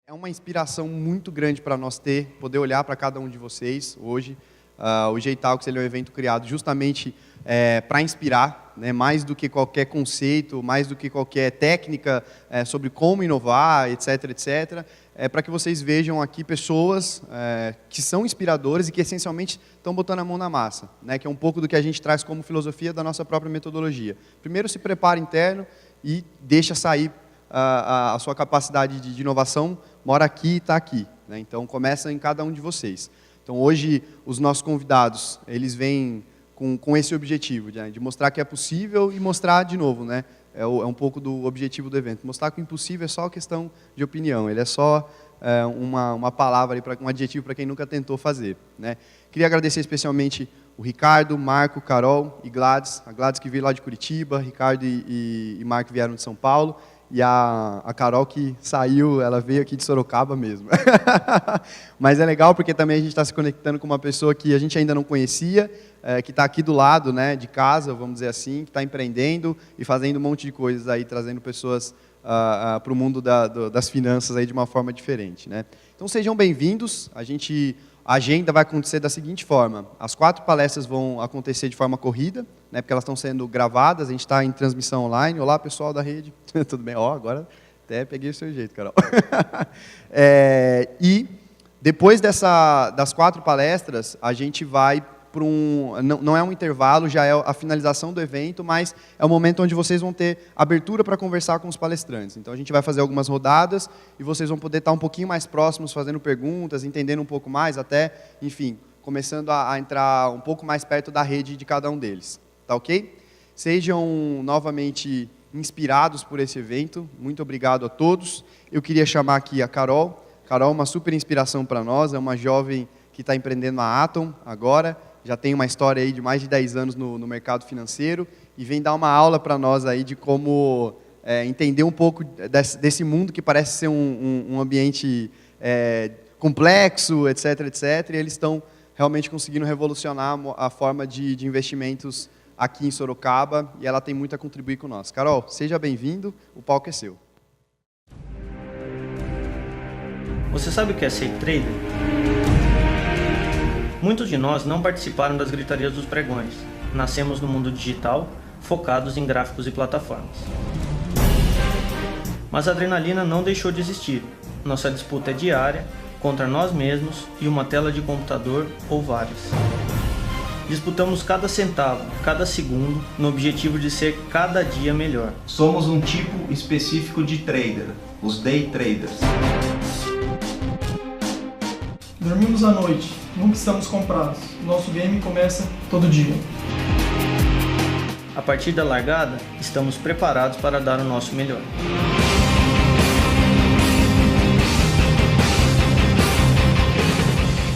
É uma inspiração muito grande para nós poder olhar para cada um de vocês hoje. O J-Talks ele é um evento criado justamente para inspirar, né, mais do que qualquer conceito, mais do que qualquer técnica sobre como inovar, etc, etc. Para que vocês vejam aqui pessoas que são inspiradoras e que essencialmente estão botando a mão na massa, né, que é um pouco do que a gente traz como filosofia da nossa própria metodologia. Primeiro se prepara interno e deixa sair a sua capacidade de inovação, mora aqui e está aqui, né? Então começa em cada um de vocês. Então hoje os nossos convidados, eles vêm com esse objetivo, de mostrar que é possível e mostrar de novo, né? É um pouco do objetivo do evento, mostrar que o impossível é só questão de opinião, ele é só uma palavra, um adjetivo para quem nunca tentou fazer, né? Queria agradecer especialmente o Ricardo, Marco, Carol e Gladys, a Gladys que veio lá de Curitiba, Ricardo e Marco vieram de São Paulo, e a Carol que saiu, ela veio aqui de Sorocaba mesmo. Mas é legal porque também a gente está se conectando com uma pessoa que a gente ainda não conhecia, que está aqui do lado, né, de casa, vamos dizer assim, que está empreendendo e fazendo um monte de coisas aí, trazendo pessoas para o mundo das finanças aí de uma forma diferente, né? Então sejam bem-vindos. A agenda vai acontecer da seguinte forma: as 4 palestras vão acontecer de forma corrida, né, porque elas estão sendo gravadas, a gente está em transmissão online. Olá, pessoal da rede, tudo bem? Agora até peguei o seu jeito, Carol. E depois das 4 palestras, a gente vai para não é um intervalo, já é a finalização do evento, mas é o momento onde vocês vão ter abertura para conversar com os palestrantes. Então a gente vai fazer algumas rodadas e vocês vão poder estar um pouquinho mais próximos, fazendo perguntas, entendendo um pouco mais, até, enfim, começando a entrar um pouco mais perto da rede de cada um deles. Tá ok? Sejam novamente inspirados por esse evento. Muito obrigado a todos. Eu queria chamar aqui a Carol. Carol é uma super inspiração para nós, é uma jovem que está empreendendo na Atom agora, já tem uma história aí de mais de 10 anos no mercado financeiro e vem dar uma aula para nós aí de como entender um pouco desse mundo que parece ser um ambiente complexo, etc, etc. E eles estão realmente conseguindo revolucionar a forma de investimentos aqui em Sorocaba e ela tem muito a contribuir com nós. Carol, seja bem-vindo, o palco é seu. Você sabe o que é ser trader? Muitos de nós não participaram das gritarias dos pregões. Nascemos no mundo digital, focados em gráficos e plataformas. Mas a adrenalina não deixou de existir. Nossa disputa é diária, contra nós mesmos e uma tela de computador ou várias. Disputamos cada centavo, cada segundo, no objetivo de ser cada dia melhor. Somos um tipo específico de trader, os day traders. Dormimos à noite, nunca estamos comprados. Nosso game começa todo dia. A partir da largada, estamos preparados para dar o nosso melhor.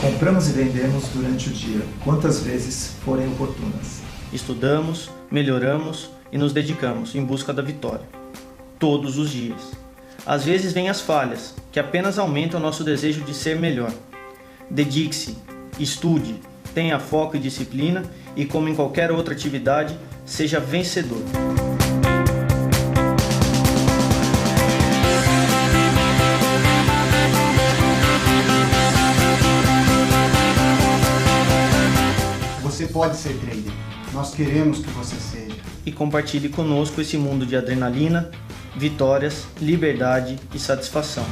Compramos e vendemos durante o dia, quantas vezes forem oportunas. Estudamos, melhoramos e nos dedicamos em busca da vitória. Todos os dias. Às vezes vêm as falhas, que apenas aumentam o nosso desejo de ser melhor. Dedique-se, estude, tenha foco e disciplina e, como em qualquer outra atividade, seja vencedor. Você pode ser trader. Nós queremos que você seja. E compartilhe conosco esse mundo de adrenalina, vitórias, liberdade e satisfação.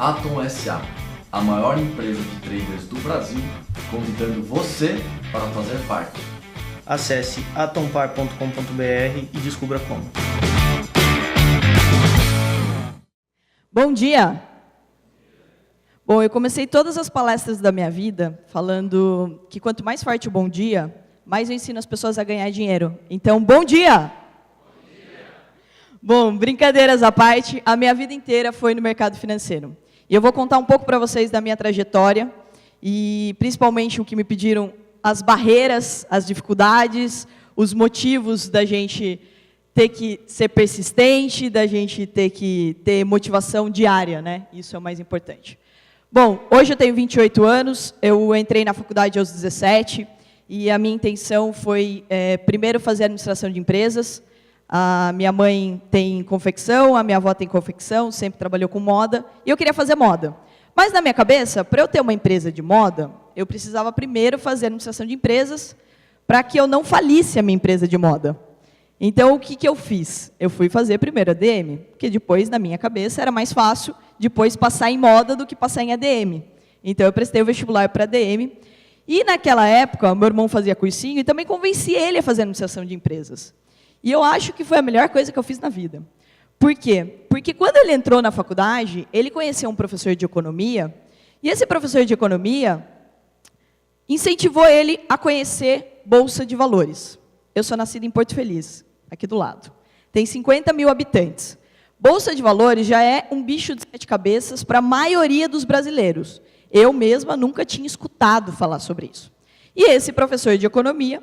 Atom SA, a maior empresa de traders do Brasil, convidando você para fazer parte. Acesse atompar.com.br e descubra como. Bom dia! Bom, eu comecei todas as palestras da minha vida falando que quanto mais forte o bom dia, mais eu ensino as pessoas a ganhar dinheiro. Então, bom dia! Bom dia! Bom, brincadeiras à parte, a minha vida inteira foi no mercado financeiro. E eu vou contar um pouco para vocês da minha trajetória e principalmente o que me pediram, as barreiras, as dificuldades, os motivos da gente ter que ser persistente, da gente ter que ter motivação diária, né? Isso é o mais importante. Bom, hoje eu tenho 28 anos, eu entrei na faculdade aos 17 e a minha intenção foi primeiro fazer administração de empresas, A minha mãe tem confecção, a minha avó tem confecção, sempre trabalhou com moda, e eu queria fazer moda. Mas na minha cabeça, para eu ter uma empresa de moda, eu precisava primeiro fazer administração de empresas para que eu não falisse a minha empresa de moda. Então, o que eu fiz? Eu fui fazer primeiro ADM, porque depois, na minha cabeça, era mais fácil depois passar em moda do que passar em ADM. Então, eu prestei o vestibular para ADM. E, naquela época, meu irmão fazia cursinho e também convenci ele a fazer administração de empresas. E eu acho que foi a melhor coisa que eu fiz na vida. Por quê? Porque quando ele entrou na faculdade, ele conheceu um professor de economia, e esse professor de economia incentivou ele a conhecer Bolsa de Valores. Eu sou nascida em Porto Feliz, aqui do lado. Tem 50 mil habitantes. Bolsa de Valores já é um bicho de 7 cabeças para a maioria dos brasileiros. Eu mesma nunca tinha escutado falar sobre isso. E esse professor de economia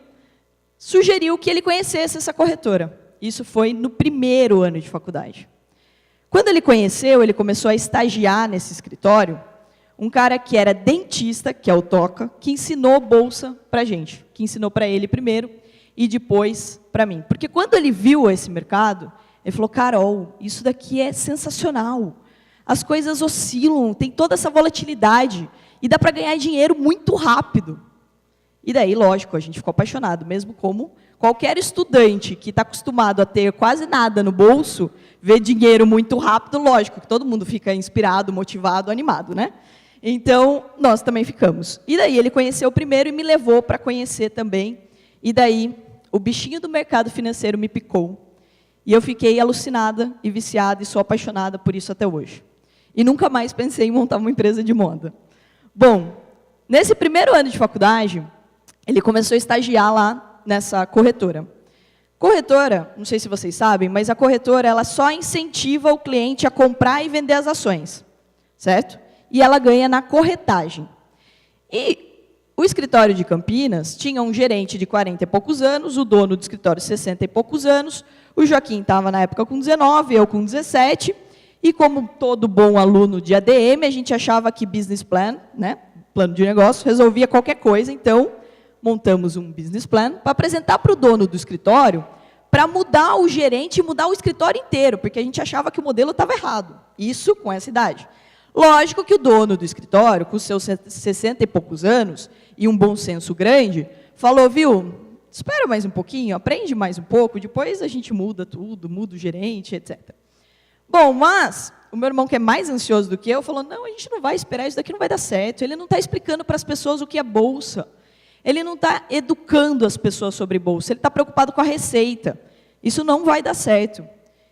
sugeriu que ele conhecesse essa corretora. Isso foi no primeiro ano de faculdade. Quando ele conheceu, ele começou a estagiar nesse escritório, um cara que era dentista, que é o Toca, que ensinou bolsa para a gente, que ensinou para ele primeiro e depois para mim. Porque quando ele viu esse mercado, ele falou, Carol, isso daqui é sensacional. As coisas oscilam, tem toda essa volatilidade e dá para ganhar dinheiro muito rápido. E daí, lógico, a gente ficou apaixonado, mesmo como qualquer estudante que está acostumado a ter quase nada no bolso, vê dinheiro muito rápido, lógico, que todo mundo fica inspirado, motivado, animado, né? Então, nós também ficamos. E daí, ele conheceu primeiro e me levou para conhecer também. E daí, o bichinho do mercado financeiro me picou. E eu fiquei alucinada e viciada e sou apaixonada por isso até hoje. E nunca mais pensei em montar uma empresa de moda. Bom, nesse primeiro ano de faculdade, ele começou a estagiar lá nessa corretora. Corretora, não sei se vocês sabem, mas a corretora ela só incentiva o cliente a comprar e vender as ações, certo? E ela ganha na corretagem. E o escritório de Campinas tinha um gerente de 40 e poucos anos, o dono do escritório 60 e poucos anos, o Joaquim estava na época com 19, eu com 17, e como todo bom aluno de ADM, a gente achava que business plan, né, plano de negócio, resolvia qualquer coisa, então montamos um business plan para apresentar para o dono do escritório, para mudar o gerente e mudar o escritório inteiro, porque a gente achava que o modelo estava errado. Isso com essa idade. Lógico que o dono do escritório, com seus 60 e poucos anos, e um bom senso grande, falou, viu, espera mais um pouquinho, aprende mais um pouco, depois a gente muda tudo, muda o gerente, etc. Bom, mas o meu irmão, que é mais ansioso do que eu, falou, não, a gente não vai esperar, isso daqui não vai dar certo. Ele não está explicando para as pessoas o que é bolsa. Ele não está educando as pessoas sobre bolsa, ele está preocupado com a receita. Isso não vai dar certo.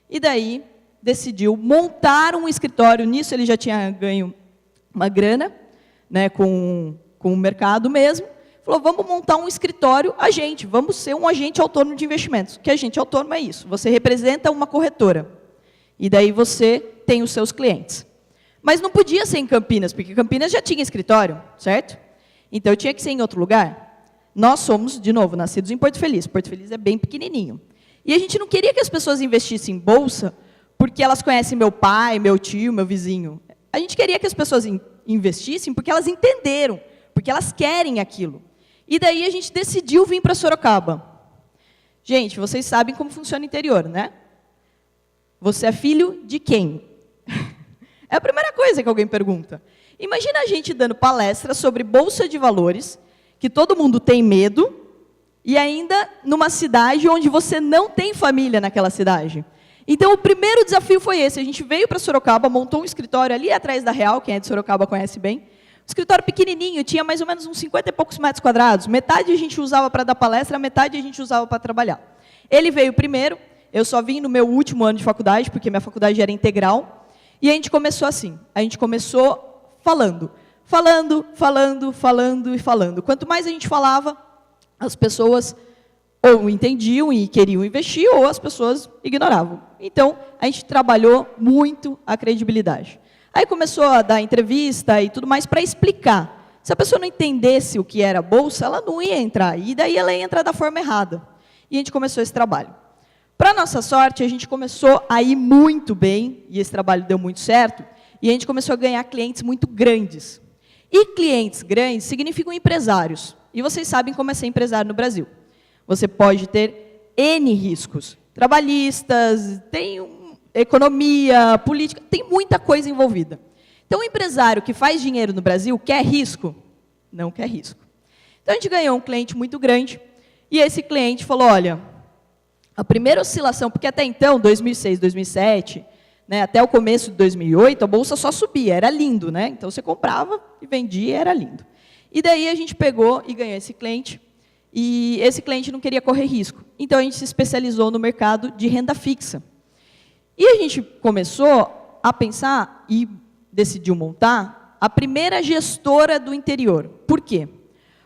E daí, decidiu montar um escritório. Nisso, ele já tinha ganho uma grana, né, com o mercado mesmo. Falou, vamos montar um escritório agente, vamos ser um agente autônomo de investimentos. Que agente autônomo é isso? Você representa uma corretora. E daí você tem os seus clientes. Mas não podia ser em Campinas, porque Campinas já tinha escritório, certo? Então, eu tinha que ser em outro lugar. Nós somos, de novo, nascidos em Porto Feliz. Porto Feliz é bem pequenininho. E a gente não queria que as pessoas investissem em bolsa porque elas conhecem meu pai, meu tio, meu vizinho. A gente queria que as pessoas investissem porque elas entenderam, porque elas querem aquilo. E daí a gente decidiu vir para Sorocaba. Gente, vocês sabem como funciona o interior, né? Você é filho de quem? É a primeira coisa que alguém pergunta. Imagina a gente dando palestra sobre bolsa de valores, que todo mundo tem medo, e ainda numa cidade onde você não tem família naquela cidade. Então, o primeiro desafio foi esse. A gente veio para Sorocaba, montou um escritório ali atrás da Real, quem é de Sorocaba conhece bem. Um escritório pequenininho, tinha mais ou menos uns 50 e poucos metros quadrados. Metade a gente usava para dar palestra, metade a gente usava para trabalhar. Ele veio primeiro, eu só vim no meu último ano de faculdade, porque minha faculdade era integral. E a gente começou assim, a gente começou falando. Quanto mais a gente falava, as pessoas ou entendiam e queriam investir, ou as pessoas ignoravam. Então, a gente trabalhou muito a credibilidade. Aí começou a dar entrevista e tudo mais para explicar. Se a pessoa não entendesse o que era bolsa, ela não ia entrar, e daí ela ia entrar da forma errada. E a gente começou esse trabalho. Para nossa sorte, a gente começou a ir muito bem, e esse trabalho deu muito certo, e a gente começou a ganhar clientes muito grandes. E clientes grandes significam empresários. E vocês sabem como é ser empresário no Brasil. Você pode ter N riscos. trabalhistas, tem economia, política, tem muita coisa envolvida. Então, o empresário que faz dinheiro no Brasil quer risco? Não quer risco. Então, a gente ganhou um cliente muito grande, e esse cliente falou, olha, a primeira oscilação, porque até então, 2006, 2007, né, até o começo de 2008, a bolsa só subia, era lindo, né? Então, você comprava e vendia, era lindo. E daí, a gente pegou e ganhou esse cliente, e esse cliente não queria correr risco. Então, a gente se especializou no mercado de renda fixa. E a gente começou a pensar e decidiu montar a primeira gestora do interior. Por quê?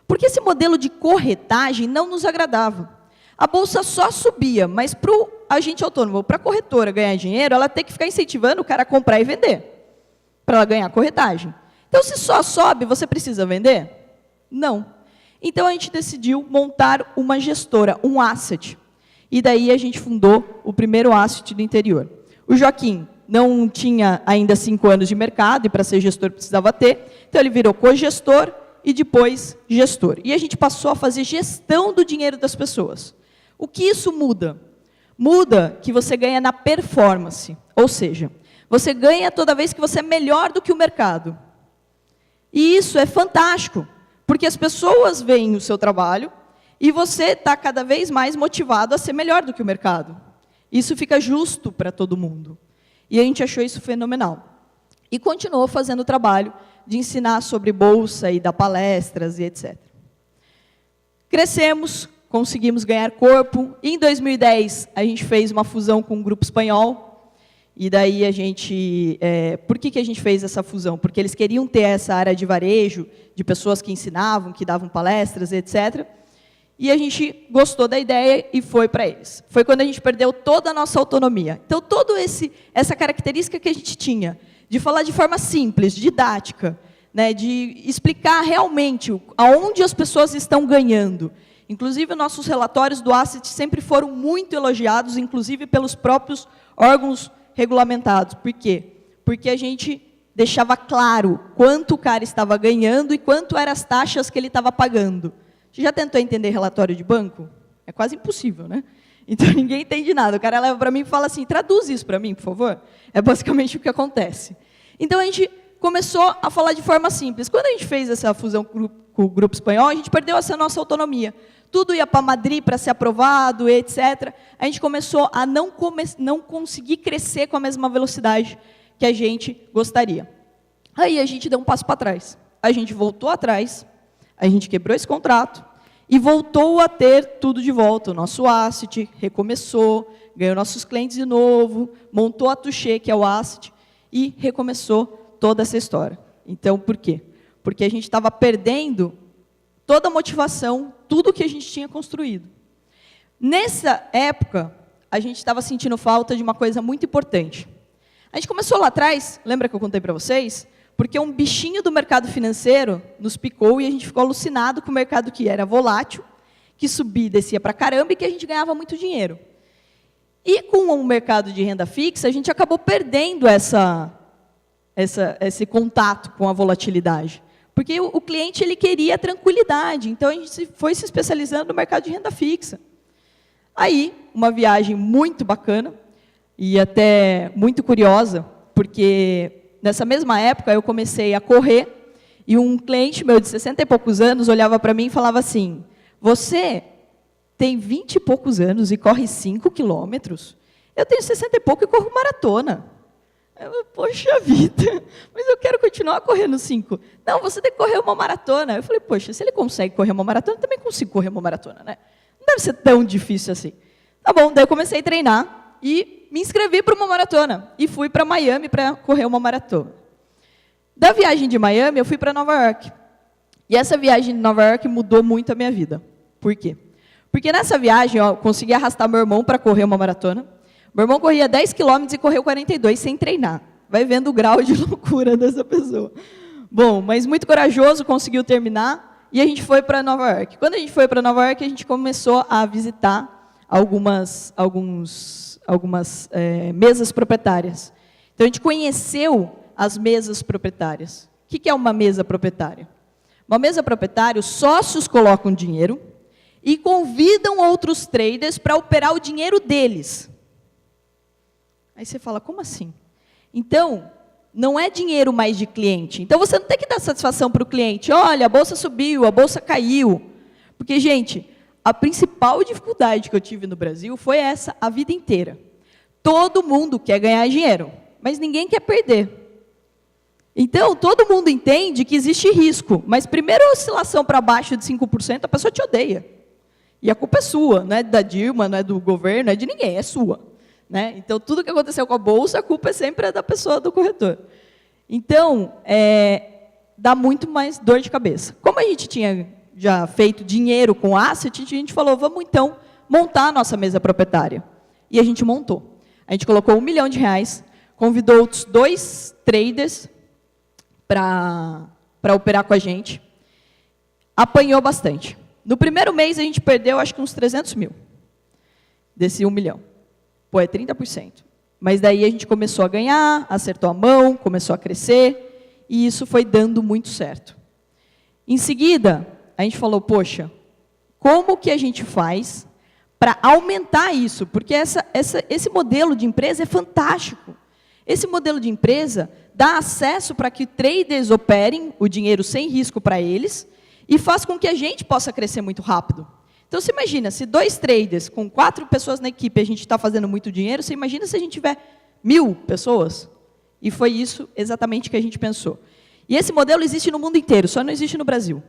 Porque esse modelo de corretagem não nos agradava. A bolsa só subia, mas para o agente autônomo, para a corretora ganhar dinheiro, ela tem que ficar incentivando o cara a comprar e vender, para ela ganhar corretagem. Então, se só sobe, você precisa vender? Não. Então, a gente decidiu montar uma gestora, um asset. E daí a gente fundou o primeiro asset do interior. O Joaquim não tinha ainda 5 anos de mercado, e para ser gestor precisava ter, então ele virou cogestor e depois gestor. E a gente passou a fazer gestão do dinheiro das pessoas. O que isso muda? Muda que você ganha na performance, ou seja, você ganha toda vez que você é melhor do que o mercado. E isso é fantástico, porque as pessoas veem o seu trabalho e você está cada vez mais motivado a ser melhor do que o mercado. Isso fica justo para todo mundo. E a gente achou isso fenomenal. E continuou fazendo o trabalho de ensinar sobre bolsa e dar palestras e etc. Crescemos, conseguimos ganhar corpo. E em 2010, a gente fez uma fusão com um grupo espanhol. E daí a gente... por que a gente fez essa fusão? Porque eles queriam ter essa área de varejo, de pessoas que ensinavam, que davam palestras, etc. E a gente gostou da ideia e foi para eles. Foi quando a gente perdeu toda a nossa autonomia. Então, toda essa característica que a gente tinha, de falar de forma simples, didática, né, de explicar realmente aonde as pessoas estão ganhando. Inclusive, nossos relatórios do Asset sempre foram muito elogiados, inclusive pelos próprios órgãos regulamentados. Por quê? Porque a gente deixava claro quanto o cara estava ganhando e quanto eram as taxas que ele estava pagando. Você já tentou entender relatório de banco? É quase impossível, né? Então, ninguém entende nada. O cara leva para mim e fala assim, traduz isso para mim, por favor. É basicamente o que acontece. Então, a gente começou a falar de forma simples. Quando a gente fez essa fusão com o grupo espanhol, a gente perdeu essa nossa autonomia. Tudo ia para Madrid para ser aprovado, etc. A gente começou a não conseguir crescer com a mesma velocidade que a gente gostaria. Aí, a gente deu um passo para trás. A gente voltou atrás. A gente quebrou esse contrato e voltou a ter tudo de volta. O nosso asset recomeçou, ganhou nossos clientes de novo, montou a Touché, que é o asset, e recomeçou toda essa história. Então, por quê? Porque a gente estava perdendo toda a motivação, tudo que a gente tinha construído. Nessa época, a gente estava sentindo falta de uma coisa muito importante. A gente começou lá atrás, lembra que eu contei para vocês? Porque um bichinho do mercado financeiro nos picou e a gente ficou alucinado com o mercado que era volátil, que subia e descia para caramba e que a gente ganhava muito dinheiro. E com o mercado de renda fixa, a gente acabou perdendo esse contato com a volatilidade. Porque o cliente ele queria tranquilidade, então a gente foi se especializando no mercado de renda fixa. Aí, uma viagem muito bacana e até muito curiosa, porque... Nessa mesma época, eu comecei a correr, e um cliente meu de 60 e poucos anos olhava para mim e falava assim, você tem 20 e poucos anos e corre 5 quilômetros? Eu tenho 60 e pouco e corro maratona. Eu, poxa vida, mas eu quero continuar correndo 5. Não, você tem que correr uma maratona. Eu falei, poxa, se ele consegue correr uma maratona, eu também consigo correr uma maratona, né? Não deve ser tão difícil assim. Tá bom, daí eu comecei a treinar, e me inscrevi para uma maratona. E fui para Miami para correr uma maratona. Da viagem de Miami, eu fui para Nova York. E essa viagem de Nova York mudou muito a minha vida. Por quê? Porque nessa viagem, eu consegui arrastar meu irmão para correr uma maratona. Meu irmão corria 10 quilômetros e correu 42 sem treinar. Vai vendo o grau de loucura dessa pessoa. Bom, mas muito corajoso, conseguiu terminar. E a gente foi para Nova York. Quando a gente foi para Nova York, a gente começou a visitar algumas mesas proprietárias. Então, a gente conheceu as mesas proprietárias. O que é uma mesa proprietária? Uma mesa proprietária, os sócios colocam dinheiro e convidam outros traders para operar o dinheiro deles. Aí você fala, como assim? Então, não é dinheiro mais de cliente. Então, você não tem que dar satisfação para o cliente. Olha, a bolsa subiu, a bolsa caiu. Porque, gente, a principal dificuldade que eu tive no Brasil foi essa a vida inteira. Todo mundo quer ganhar dinheiro, mas ninguém quer perder. Então, todo mundo entende que existe risco, mas primeira oscilação para baixo de 5%, a pessoa te odeia. E a culpa é sua, não é da Dilma, não é do governo, não é de ninguém, é sua. Né? Então, tudo que aconteceu com a bolsa, a culpa é sempre da pessoa, do corretor. Então, dá muito mais dor de cabeça. Como a gente tinha já feito dinheiro com asset, a gente falou, vamos então montar a nossa mesa proprietária. E a gente montou. A gente colocou R$1 milhão, convidou outros 2 traders para operar com a gente. Apanhou bastante. No primeiro mês, a gente perdeu, acho que uns 300 mil desse 1 milhão. Pô, é 30%. Mas daí a gente começou a ganhar, acertou a mão, começou a crescer, e isso foi dando muito certo. Em seguida, a gente falou, poxa, como que a gente faz para aumentar isso? Porque esse modelo de empresa é fantástico. Esse modelo de empresa dá acesso para que traders operem o dinheiro sem risco para eles e faz com que a gente possa crescer muito rápido. Então, você imagina, se 2 traders com 4 pessoas na equipe a gente está fazendo muito dinheiro, você imagina se a gente tiver 1.000 pessoas? E foi isso exatamente que a gente pensou. E esse modelo existe no mundo inteiro, só não existe no Brasil.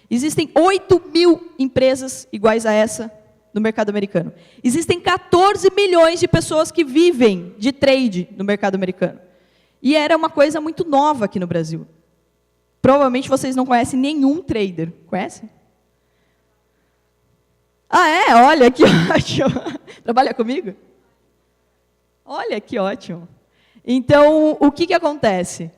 Existem 8.000 empresas iguais a essa no mercado americano. Existem 14 milhões de pessoas que vivem de trade no mercado americano. E era uma coisa muito nova aqui no Brasil. Provavelmente vocês não conhecem nenhum trader. Conhecem? Ah, é? Olha, que ótimo. Trabalha comigo? Olha, que ótimo. Então, o que acontece?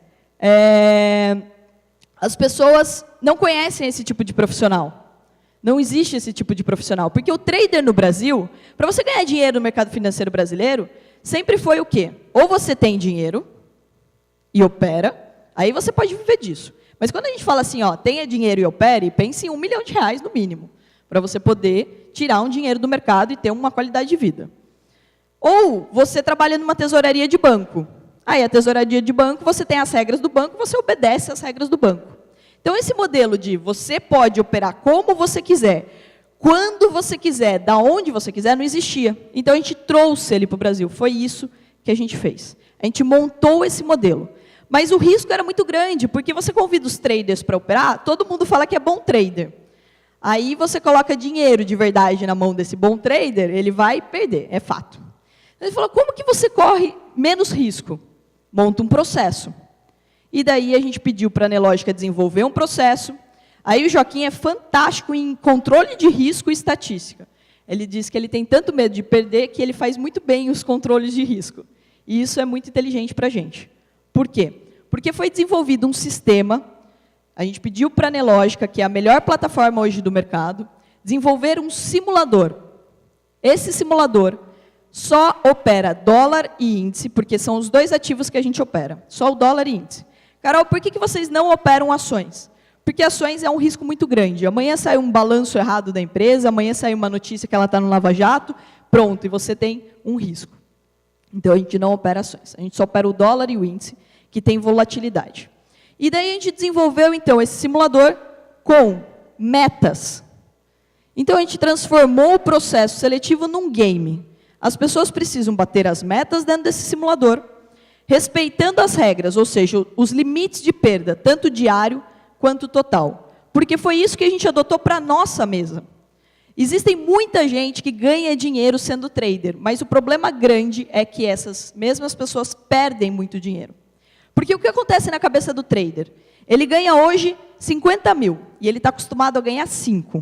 As pessoas não conhecem esse tipo de profissional. Não existe esse tipo de profissional. Porque o trader no Brasil, para você ganhar dinheiro no mercado financeiro brasileiro, sempre foi o quê? Ou você tem dinheiro e opera, aí você pode viver disso. Mas quando a gente fala assim, ó, tenha dinheiro e opere, pense em R$1 milhão no mínimo, para você poder tirar um dinheiro do mercado e ter uma qualidade de vida. Ou você trabalha numa tesouraria de banco. Aí a tesouraria de banco, você tem as regras do banco, você obedece às regras do banco. Então, esse modelo de você pode operar como você quiser, quando você quiser, da onde você quiser, não existia. Então, a gente trouxe ele para o Brasil. Foi isso que a gente fez. A gente montou esse modelo. Mas o risco era muito grande, porque você convida os traders para operar, todo mundo fala que é bom trader. Aí você coloca dinheiro de verdade na mão desse bom trader, ele vai perder, é fato. Ele falou, como que você corre menos risco? Monta um processo. E daí a gente pediu para a Nelogica desenvolver um processo. Aí o Joaquim é fantástico em controle de risco e estatística. Ele diz que ele tem tanto medo de perder que ele faz muito bem os controles de risco. E isso é muito inteligente para a gente. Por quê? Porque foi desenvolvido um sistema, a gente pediu para a Nelogica, que é a melhor plataforma hoje do mercado, desenvolver um simulador. Esse simulador só opera dólar e índice, porque são os 2 ativos que a gente opera, só o dólar e índice. Carol, por que vocês não operam ações? Porque ações é um risco muito grande. Amanhã sai um balanço errado da empresa, amanhã sai uma notícia que ela está no Lava Jato, pronto, e você tem um risco. Então, a gente não opera ações. A gente só opera o dólar e o índice, que tem volatilidade. E daí a gente desenvolveu, então, esse simulador com metas. Então, a gente transformou o processo seletivo num game. As pessoas precisam bater as metas dentro desse simulador, respeitando as regras, ou seja, os limites de perda, tanto diário quanto total. Porque foi isso que a gente adotou para a nossa mesa. Existem muita gente que ganha dinheiro sendo trader, mas o problema grande é que essas mesmas pessoas perdem muito dinheiro. Porque o que acontece na cabeça do trader? Ele ganha hoje 50 mil, e ele está acostumado a ganhar 5.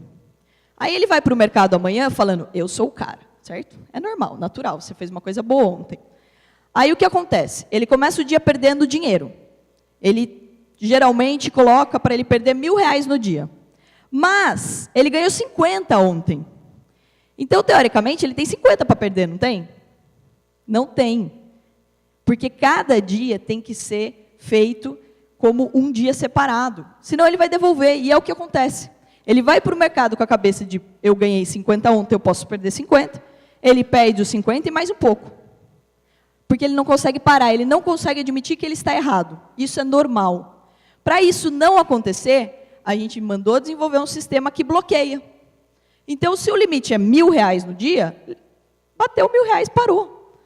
Aí ele vai para o mercado amanhã falando, eu sou o cara, certo? É normal, natural, você fez uma coisa boa ontem. Aí o que acontece? Ele começa o dia perdendo dinheiro. Ele geralmente coloca para ele perder R$1.000 no dia. Mas ele ganhou 50 ontem. Então, teoricamente, ele tem 50 para perder, não tem? Não tem. Porque cada dia tem que ser feito como um dia separado. Senão ele vai devolver, e é o que acontece. Ele vai para o mercado com a cabeça de eu ganhei 50 ontem, eu posso perder 50. Ele perde os 50 e mais um pouco. Porque ele não consegue parar, ele não consegue admitir que ele está errado. Isso é normal. Para isso não acontecer, a gente mandou desenvolver um sistema que bloqueia. Então, se o limite é R$1.000 no dia, bateu R$1.000, parou.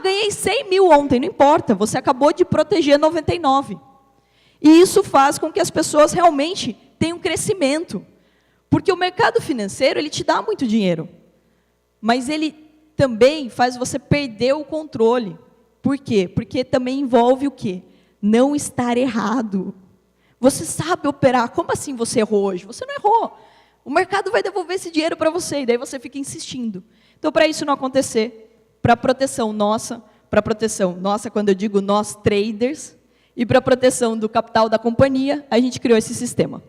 Ganhei 100 mil ontem, não importa, você acabou de proteger 99. E isso faz com que as pessoas realmente tenham crescimento. Porque o mercado financeiro, ele te dá muito dinheiro. Mas ele também faz você perder o controle. Por quê? Porque também envolve o quê? Não estar errado. Você sabe operar. Como assim você errou hoje? Você não errou. O mercado vai devolver esse dinheiro para você, e daí você fica insistindo. Então, para isso não acontecer, para proteção nossa, quando eu digo nós traders, e para proteção do capital da companhia, a gente criou esse sistema.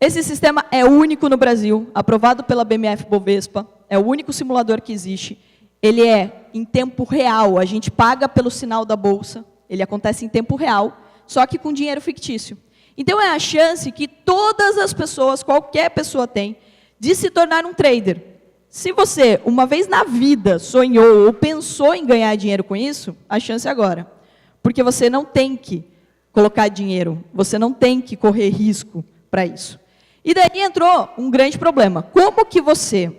Esse sistema é único no Brasil, aprovado pela BMF Bovespa, é o único simulador que existe. Ele é em tempo real, a gente paga pelo sinal da bolsa, ele acontece em tempo real, só que com dinheiro fictício. Então, é a chance que todas as pessoas, qualquer pessoa tem, de se tornar um trader. Se você, uma vez na vida, sonhou ou pensou em ganhar dinheiro com isso, a chance é agora. Porque você não tem que colocar dinheiro, você não tem que correr risco para isso. E daí entrou um grande problema. Como que você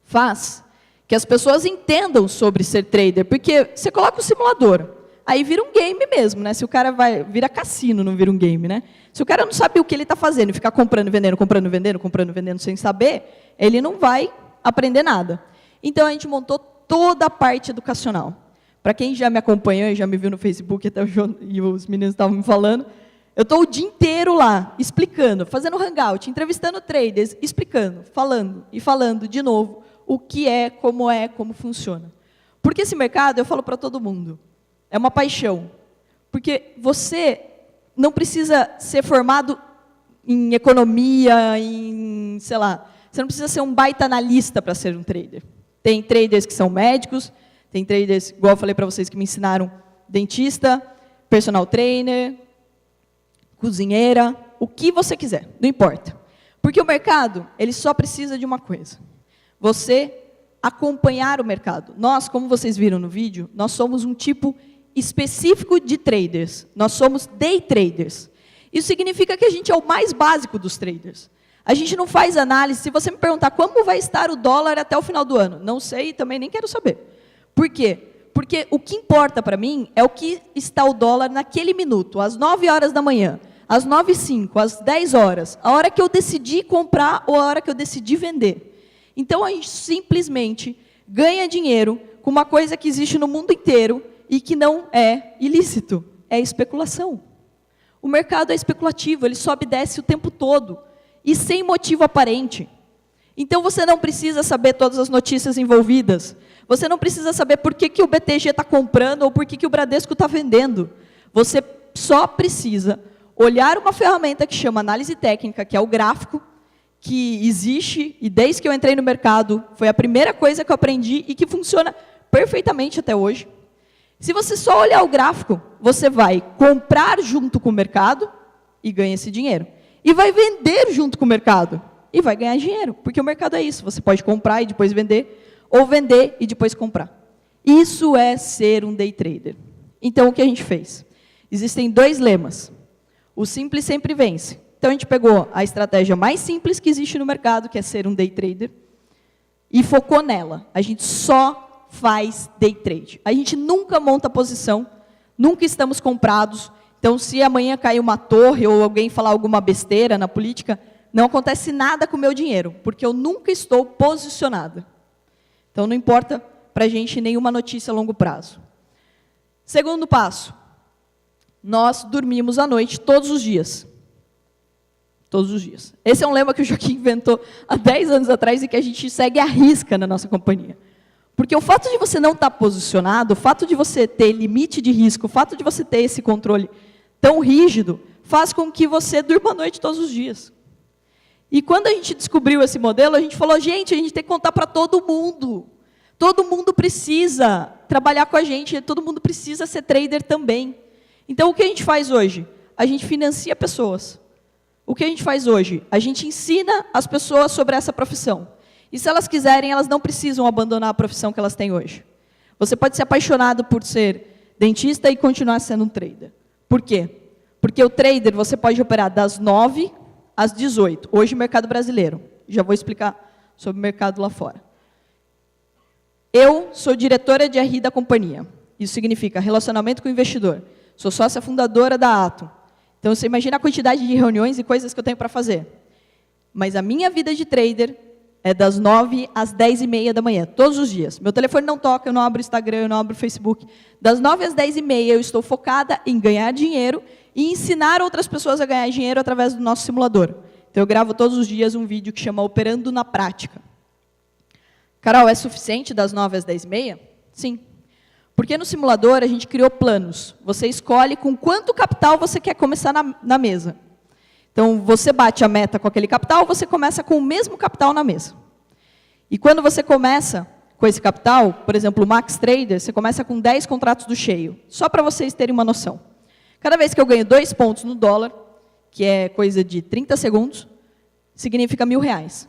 faz que as pessoas entendam sobre ser trader? Porque você coloca o simulador, aí vira um game mesmo, né? Se o cara vira cassino, não vira um game, né? Se o cara não sabe o que ele está fazendo, ficar comprando, vendendo sem saber, ele não vai aprender nada. Então, a gente montou toda a parte educacional. Para quem já me acompanhou e já me viu no Facebook, até e os meninos estavam me falando, eu estou o dia inteiro lá, explicando, fazendo hangout, entrevistando traders, explicando, falando e falando de novo o que é, como funciona. Porque esse mercado, eu falo para todo mundo, é uma paixão. Porque você não precisa ser formado em economia, sei lá, você não precisa ser um baita analista para ser um trader. Tem traders que são médicos, tem traders, igual eu falei para vocês, que me ensinaram, dentista, personal trainer, cozinheira, o que você quiser, não importa. Porque o mercado, ele só precisa de uma coisa. Você acompanhar o mercado. Nós, como vocês viram no vídeo, nós somos um tipo específico de traders. Nós somos day traders. Isso significa que a gente é o mais básico dos traders. A gente não faz análise. Se você me perguntar como vai estar o dólar até o final do ano, não sei e também nem quero saber. Por quê? Porque o que importa para mim é o que está o dólar naquele minuto, às 9 horas da manhã, às 9h05, às 10 horas, a hora que eu decidi comprar ou a hora que eu decidi vender. Então, a gente simplesmente ganha dinheiro com uma coisa que existe no mundo inteiro e que não é ilícito, é especulação. O mercado é especulativo, ele sobe e desce o tempo todo, e sem motivo aparente. Então, você não precisa saber todas as notícias envolvidas, você não precisa saber por que o BTG está comprando ou por que o Bradesco está vendendo. Você só precisa olhar uma ferramenta que chama análise técnica, que é o gráfico, que existe, e desde que eu entrei no mercado, foi a primeira coisa que eu aprendi e que funciona perfeitamente até hoje. Se você só olhar o gráfico, você vai comprar junto com o mercado e ganha esse dinheiro. E vai vender junto com o mercado e vai ganhar dinheiro, porque o mercado é isso, você pode comprar e depois vender, ou vender e depois comprar. Isso é ser um day trader. Então, o que a gente fez? Existem 2 lemas. O simples sempre vence. Então, a gente pegou a estratégia mais simples que existe no mercado, que é ser um day trader, e focou nela. A gente só faz day trade. A gente nunca monta posição, nunca estamos comprados. Então, se amanhã cair uma torre ou alguém falar alguma besteira na política, não acontece nada com o meu dinheiro, porque eu nunca estou posicionada. Então, não importa para a gente nenhuma notícia a longo prazo. Segundo passo, nós dormimos à noite todos os dias. Todos os dias. Esse é um lema que o Joaquim inventou há 10 anos atrás e que a gente segue à risca na nossa companhia. Porque o fato de você não estar posicionado, o fato de você ter limite de risco, o fato de você ter esse controle tão rígido, faz com que você durma à noite todos os dias. E quando a gente descobriu esse modelo, a gente falou, gente, a gente tem que contar para todo mundo. Todo mundo precisa trabalhar com a gente, todo mundo precisa ser trader também. Então, o que a gente faz hoje? A gente financia pessoas. O que a gente faz hoje? A gente ensina as pessoas sobre essa profissão. E se elas quiserem, elas não precisam abandonar a profissão que elas têm hoje. Você pode ser apaixonado por ser dentista e continuar sendo um trader. Por quê? Porque o trader você pode operar das 9 às 18. Hoje, mercado brasileiro. Já vou explicar sobre o mercado lá fora. Eu sou diretora de RI da companhia. Isso significa relacionamento com o investidor. Sou sócia fundadora da Atom. Então, você imagina a quantidade de reuniões e coisas que eu tenho para fazer. Mas a minha vida de trader é das 9 às 10h30 da manhã, todos os dias. Meu telefone não toca, eu não abro o Instagram, eu não abro o Facebook. Das 9 às 10h30 eu estou focada em ganhar dinheiro e ensinar outras pessoas a ganhar dinheiro através do nosso simulador. Então, eu gravo todos os dias um vídeo que chama Operando na Prática. Carol, é suficiente das 9 às 10h30? Sim. Porque no simulador a gente criou planos. Você escolhe com quanto capital você quer começar na mesa. Então, você bate a meta com aquele capital, você começa com o mesmo capital na mesa. E quando você começa com esse capital, por exemplo, o Max Trader, você começa com 10 contratos do cheio. Só para vocês terem uma noção. Cada vez que eu ganho 2 pontos no dólar, que é coisa de 30 segundos, significa R$1.000.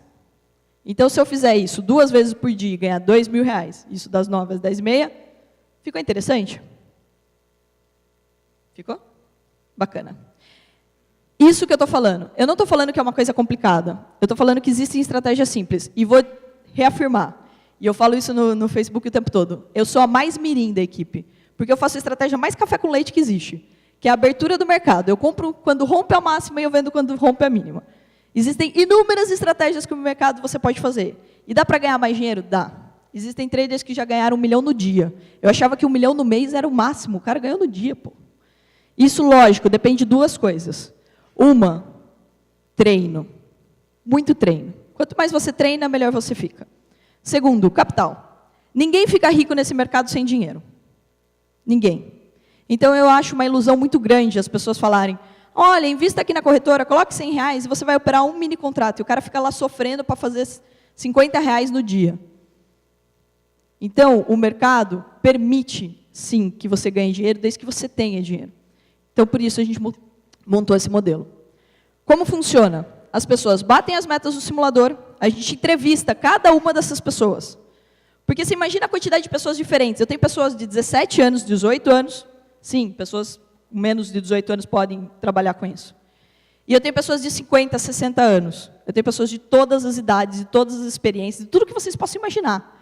Então, se eu fizer isso 2 vezes por dia e ganhar R$2.000, isso das 9 às 10h30, ficou interessante? Ficou? Bacana. Isso que eu estou falando. Eu não estou falando que é uma coisa complicada. Eu estou falando que existem estratégias simples. E vou reafirmar. E eu falo isso no Facebook o tempo todo. Eu sou a mais mirim da equipe. Porque eu faço a estratégia mais café com leite que existe. Que é a abertura do mercado. Eu compro quando rompe a máxima e eu vendo quando rompe a mínima. Existem inúmeras estratégias que no mercado você pode fazer. E dá para ganhar mais dinheiro? Dá. Existem traders que já ganharam 1 milhão no dia. Eu achava que 1 milhão no mês era o máximo. O cara ganhou no dia, pô. Isso, lógico, depende de 2 coisas. Uma, treino. Muito treino. Quanto mais você treina, melhor você fica. Segundo, capital. Ninguém fica rico nesse mercado sem dinheiro. Ninguém. Então, eu acho uma ilusão muito grande as pessoas falarem, olha, invista aqui na corretora, coloque R$100 e você vai operar um mini contrato. E o cara fica lá sofrendo para fazer R$50 no dia. Então, o mercado permite, sim, que você ganhe dinheiro, desde que você tenha dinheiro. Então, por isso, a gente montou esse modelo. Como funciona? As pessoas batem as metas do simulador, a gente entrevista cada uma dessas pessoas. Porque você imagina a quantidade de pessoas diferentes. Eu tenho pessoas de 17 anos, 18 anos. Sim, pessoas com menos de 18 anos podem trabalhar com isso. E eu tenho pessoas de 50, 60 anos. Eu tenho pessoas de todas as idades, de todas as experiências, de tudo que vocês possam imaginar.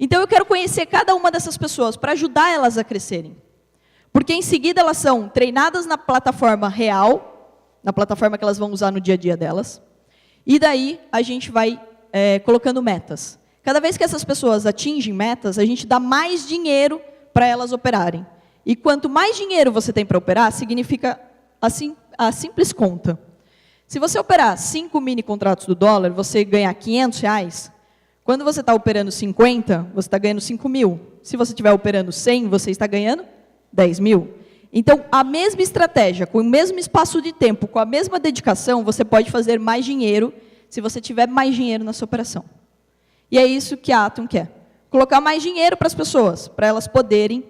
Então, eu quero conhecer cada uma dessas pessoas para ajudar elas a crescerem. Porque, em seguida, elas são treinadas na plataforma real, na plataforma que elas vão usar no dia a dia delas. E daí, a gente vai colocando metas. Cada vez que essas pessoas atingem metas, a gente dá mais dinheiro para elas operarem. E quanto mais dinheiro você tem para operar, significa assim, a simples conta. Se você operar 5 mini contratos do dólar, você ganhar R$500, quando você está operando 50, você está ganhando 5.000. Se você estiver operando 100, você está ganhando 10.000. Então, a mesma estratégia, com o mesmo espaço de tempo, com a mesma dedicação, você pode fazer mais dinheiro se você tiver mais dinheiro na sua operação. E é isso que a Atom quer. Colocar mais dinheiro para as pessoas, para elas poderem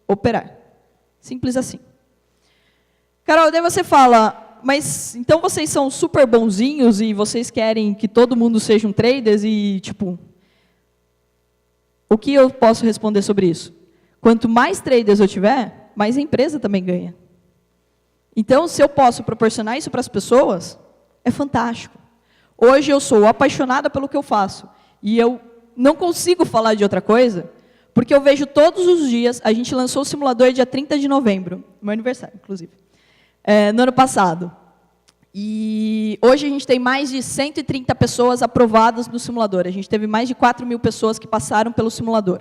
operar. Simples assim. Carol, daí você fala, mas então vocês são super bonzinhos e vocês querem que todo mundo sejam traders e, tipo... O que eu posso responder sobre isso? Quanto mais traders eu tiver, mais a empresa também ganha. Então, se eu posso proporcionar isso para as pessoas, é fantástico. Hoje eu sou apaixonada pelo que eu faço. E eu não consigo falar de outra coisa, porque eu vejo todos os dias, a gente lançou o simulador dia 30 de novembro, meu aniversário, inclusive, no ano passado. E hoje a gente tem mais de 130 pessoas aprovadas no simulador. A gente teve mais de 4.000 pessoas que passaram pelo simulador.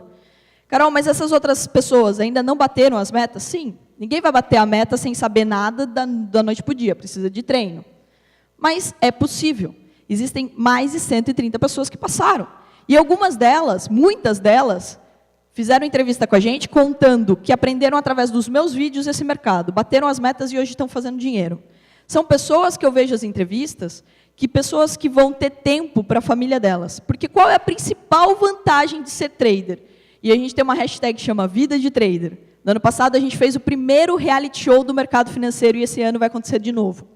Carol, mas essas outras pessoas ainda não bateram as metas? Sim, ninguém vai bater a meta sem saber nada da noite para o dia, precisa de treino. Mas é possível. Existem mais de 130 pessoas que passaram. E algumas delas, muitas delas, fizeram entrevista com a gente contando que aprenderam através dos meus vídeos esse mercado, bateram as metas e hoje estão fazendo dinheiro. São pessoas que eu vejo as entrevistas, que pessoas que vão ter tempo para a família delas. Porque qual é a principal vantagem de ser trader? E a gente tem uma hashtag que chama Vida de Trader. No ano passado, a gente fez o primeiro reality show do mercado financeiro e esse ano vai acontecer de novo.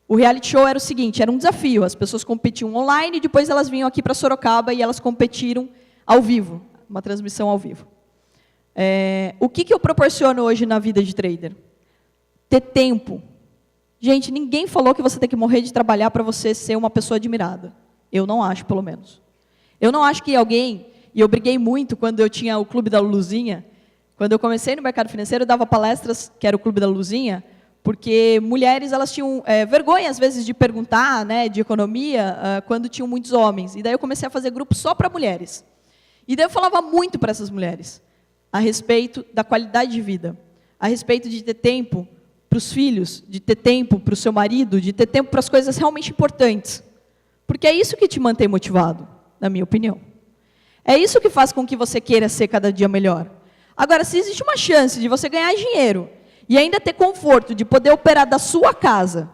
O reality show era o seguinte, era um desafio, as pessoas competiam online, depois elas vinham aqui para Sorocaba e elas competiram ao vivo, uma transmissão ao vivo. O que eu proporciono hoje na vida de trader? Ter tempo. Gente, ninguém falou que você tem que morrer de trabalhar para você ser uma pessoa admirada. Eu não acho, pelo menos. Eu não acho que alguém, e eu briguei muito quando eu tinha o Clube da Luluzinha, quando eu comecei no mercado financeiro, eu dava palestras, que era o Clube da Luluzinha, porque mulheres elas tinham vergonha, às vezes, de perguntar, né, de economia, quando tinham muitos homens. E daí eu comecei a fazer grupo só para mulheres. E daí eu falava muito para essas mulheres, a respeito da qualidade de vida, a respeito de ter tempo para os filhos, de ter tempo para o seu marido, de ter tempo para as coisas realmente importantes. Porque é isso que te mantém motivado, na minha opinião. É isso que faz com que você queira ser cada dia melhor. Agora, se existe uma chance de você ganhar dinheiro e ainda ter conforto de poder operar da sua casa,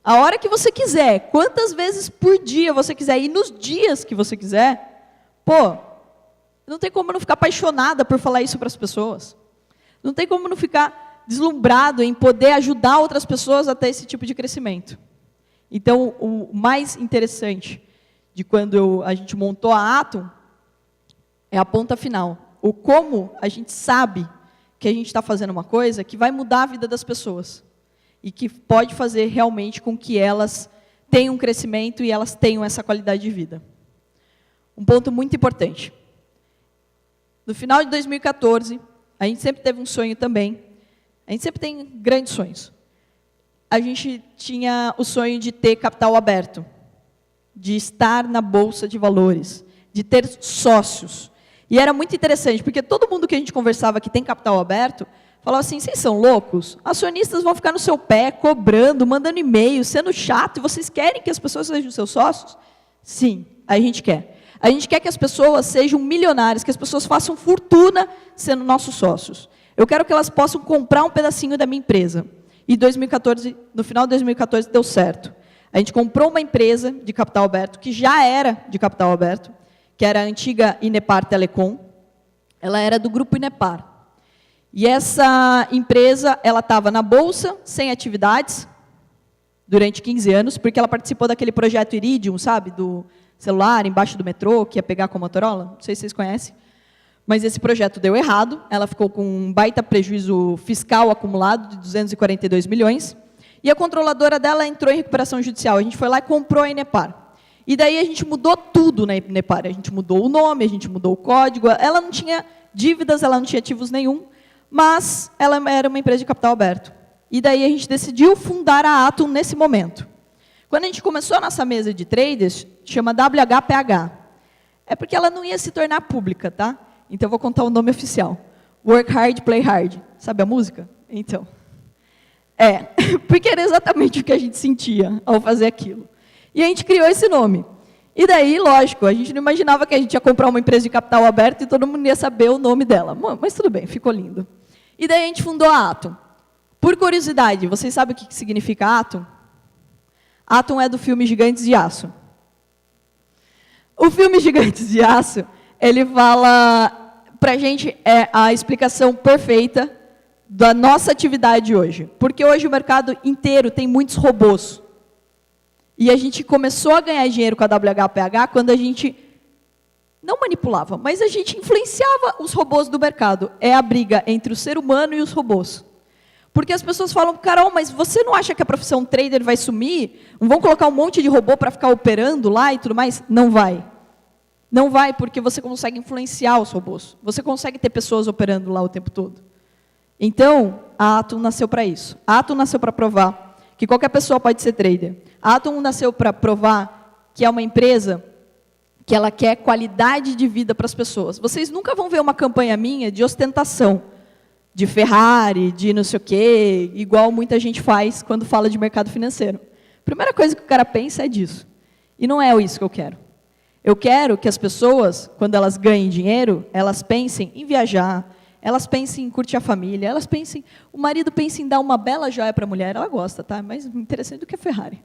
a hora que você quiser, quantas vezes por dia você quiser, e nos dias que você quiser, pô, não tem como não ficar apaixonada por falar isso para as pessoas. Não tem como não ficar deslumbrado em poder ajudar outras pessoas a ter esse tipo de crescimento. Então, o mais interessante de quando a gente montou a Atom é a ponta final. O como a gente sabe que a gente está fazendo uma coisa que vai mudar a vida das pessoas e que pode fazer realmente com que elas tenham um crescimento e elas tenham essa qualidade de vida. Um ponto muito importante. No final de 2014, a gente sempre teve um sonho também. A gente sempre tem grandes sonhos. A gente tinha o sonho de ter capital aberto, de estar na Bolsa de Valores, de ter sócios. E era muito interessante, porque todo mundo que a gente conversava que tem capital aberto, falava assim, vocês são loucos? Acionistas vão ficar no seu pé, cobrando, mandando e-mail, sendo chato, e vocês querem que as pessoas sejam seus sócios? Sim, a gente quer. A gente quer que as pessoas sejam milionárias, que as pessoas façam fortuna sendo nossos sócios. Eu quero que elas possam comprar um pedacinho da minha empresa. E 2014, no final de 2014 deu certo. A gente comprou uma empresa de capital aberto, que já era de capital aberto, que era a antiga Inepar Telecom. Ela era do grupo Inepar. E essa empresa, ela estava na Bolsa, sem atividades, durante 15 anos, porque ela participou daquele projeto Iridium, sabe, do celular, embaixo do metrô, que ia pegar com a Motorola, não sei se vocês conhecem. Mas esse projeto deu errado, ela ficou com um baita prejuízo fiscal acumulado de 242 milhões, e a controladora dela entrou em recuperação judicial. A gente foi lá e comprou a Inepar. E daí a gente mudou tudo na Inepar. A gente mudou o nome, a gente mudou o código. Ela não tinha dívidas, ela não tinha ativos nenhum, mas ela era uma empresa de capital aberto. E daí a gente decidiu fundar a Atom nesse momento. Quando a gente começou a nossa mesa de traders, chama WHPH. É porque ela não ia se tornar pública, tá? Então eu vou contar o nome oficial. Work hard, play hard. Sabe a música? Então. Porque era exatamente o que a gente sentia ao fazer aquilo. E a gente criou esse nome. E daí, lógico, a gente não imaginava que a gente ia comprar uma empresa de capital aberto e todo mundo ia saber o nome dela. Mas tudo bem, ficou lindo. E daí a gente fundou a Atom. Por curiosidade, vocês sabem o que significa Atom? Atom é do filme Gigantes de Aço. O filme Gigantes de Aço, ele fala, para a gente, é a explicação perfeita da nossa atividade hoje. Porque hoje o mercado inteiro tem muitos robôs. E a gente começou a ganhar dinheiro com a WHPH quando a gente não manipulava, mas a gente influenciava os robôs do mercado. É a briga entre o ser humano e os robôs. Porque as pessoas falam, Carol, mas você não acha que a profissão trader vai sumir? Não vão colocar um monte de robô para ficar operando lá e tudo mais? Não vai. Não vai, porque você consegue influenciar os robôs. Você consegue ter pessoas operando lá o tempo todo. Então, a Atom nasceu para isso. A Atom nasceu para provar que qualquer pessoa pode ser trader. A Atom nasceu para provar que é uma empresa que ela quer qualidade de vida para as pessoas. Vocês nunca vão ver uma campanha minha de ostentação, de Ferrari, de não sei o quê, igual muita gente faz quando fala de mercado financeiro. A primeira coisa que o cara pensa é disso. E não é isso que eu quero. Eu quero que as pessoas, quando elas ganhem dinheiro, elas pensem em viajar, elas pensem em curtir a família, elas pensem... O marido pensa em dar uma bela joia para a mulher, ela gosta, tá? Mais interessante do que a Ferrari.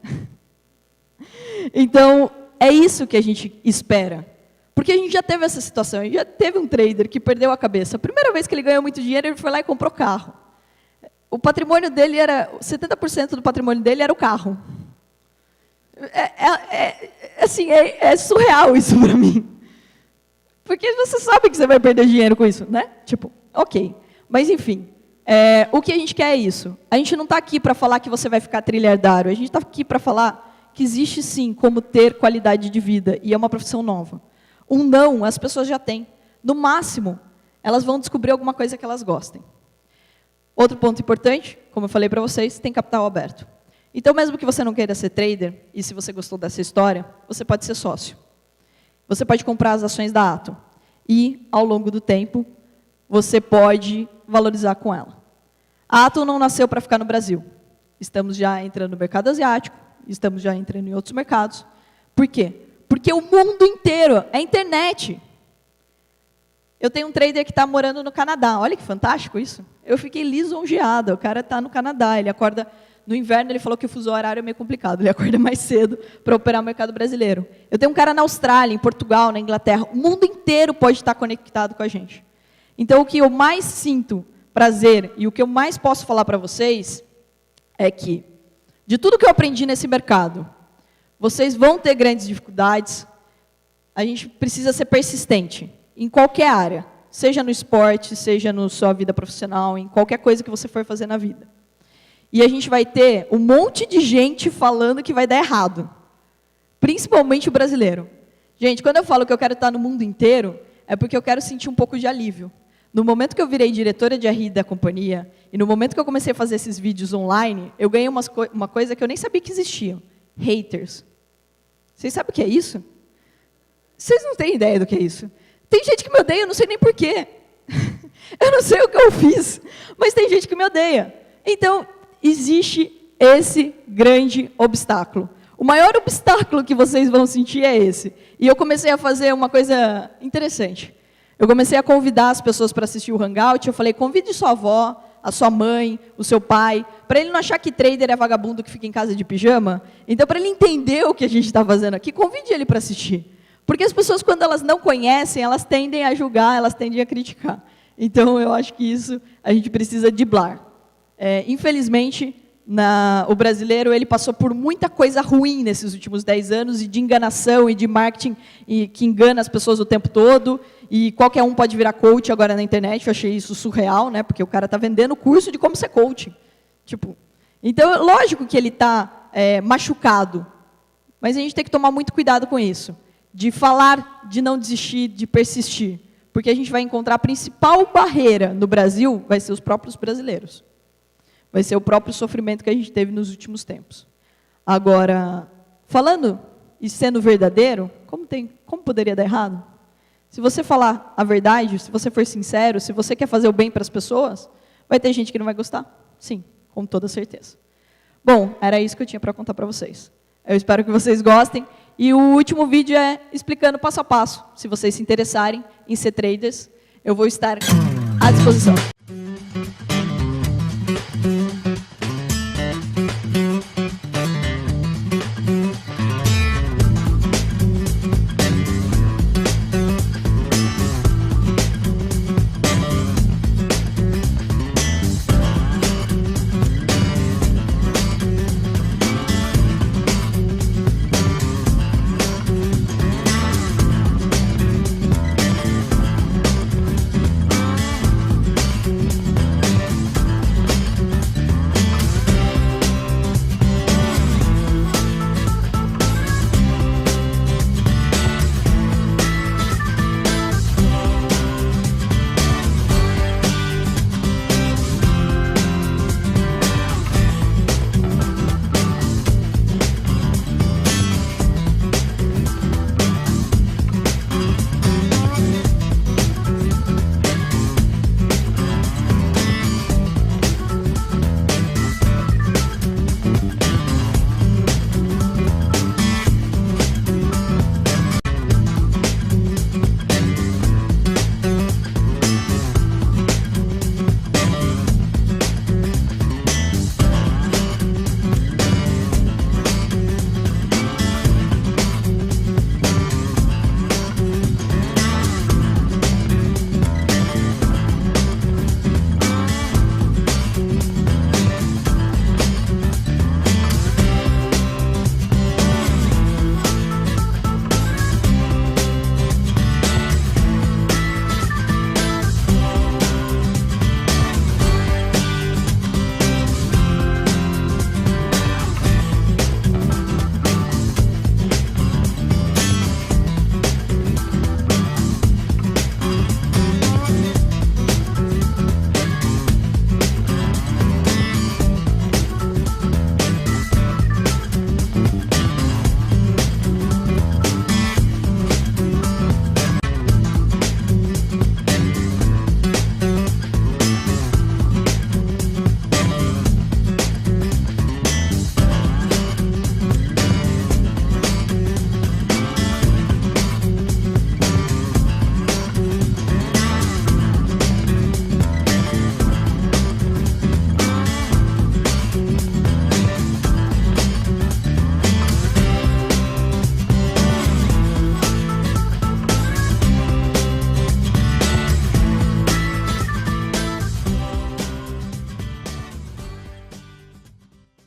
Então, é isso que a gente espera. Porque a gente já teve essa situação, a gente já teve um trader que perdeu a cabeça. A primeira vez que ele ganhou muito dinheiro, ele foi lá e comprou carro. O patrimônio dele era... 70% do patrimônio dele era o carro. Assim, é surreal isso para mim. Porque você sabe que você vai perder dinheiro com isso, né? Tipo, ok. Mas, enfim, o que a gente quer é isso. A gente não está aqui para falar que você vai ficar trilhardário. A gente está aqui para falar que existe, sim, como ter qualidade de vida. E é uma profissão nova. Um não, as pessoas já têm. No máximo, elas vão descobrir alguma coisa que elas gostem. Outro ponto importante, como eu falei para vocês, tem capital aberto. Então, mesmo que você não queira ser trader, e se você gostou dessa história, você pode ser sócio. Você pode comprar as ações da Atom. E, ao longo do tempo, você pode valorizar com ela. A Atom não nasceu para ficar no Brasil. Estamos já entrando no mercado asiático, estamos já entrando em outros mercados. Por quê? Porque o mundo inteiro é internet. Eu tenho um trader que está morando no Canadá. Olha que fantástico isso. Eu fiquei lisonjeada. O cara está no Canadá, ele acorda... No inverno, ele falou que o fuso horário é meio complicado. Ele acorda mais cedo para operar o mercado brasileiro. Eu tenho um cara na Austrália, em Portugal, na Inglaterra. O mundo inteiro pode estar conectado com a gente. Então, o que eu mais sinto prazer e o que eu mais posso falar para vocês é que, de tudo que eu aprendi nesse mercado, vocês vão ter grandes dificuldades. A gente precisa ser persistente em qualquer área. Seja no esporte, seja na sua vida profissional, em qualquer coisa que você for fazer na vida. E a gente vai ter um monte de gente falando que vai dar errado. Principalmente o brasileiro. Gente, quando eu falo que eu quero estar no mundo inteiro, é porque eu quero sentir um pouco de alívio. No momento que eu virei diretora de RI da companhia, e no momento que eu comecei a fazer esses vídeos online, eu ganhei uma coisa que eu nem sabia que existia. Haters. Vocês sabem o que é isso? Vocês não têm ideia do que é isso. Tem gente que me odeia, eu não sei nem porquê. Eu não sei o que eu fiz, mas tem gente que me odeia. Então, existe esse grande obstáculo. O maior obstáculo que vocês vão sentir é esse. E eu comecei a fazer uma coisa interessante. Eu comecei a convidar as pessoas para assistir o Hangout. Eu falei, convide sua avó, a sua mãe, o seu pai, para ele não achar que trader é vagabundo que fica em casa de pijama. Então, para ele entender o que a gente está fazendo aqui, convide ele para assistir. Porque as pessoas, quando elas não conhecem, elas tendem a julgar, elas tendem a criticar. Então, eu acho que isso a gente precisa driblar. Infelizmente, o brasileiro ele passou por muita coisa ruim nesses últimos 10 anos, e de enganação e de marketing que engana as pessoas o tempo todo, e qualquer um pode virar coach agora na internet. Eu achei isso surreal, né? Porque o cara está vendendo o curso de como ser coach. Então, lógico que ele está machucado, mas a gente tem que tomar muito cuidado com isso, de falar, de não desistir, de persistir, porque a gente vai encontrar a principal barreira no Brasil, vai ser os próprios brasileiros. Vai ser o próprio sofrimento que a gente teve nos últimos tempos. Agora, falando e sendo verdadeiro, como poderia dar errado? Se você falar a verdade, se você for sincero, se você quer fazer o bem para as pessoas, vai ter gente que não vai gostar? Sim, com toda certeza. Bom, era isso que eu tinha para contar para vocês. Eu espero que vocês gostem. E o último vídeo é explicando passo a passo. Se vocês se interessarem em ser traders, eu vou estar à disposição.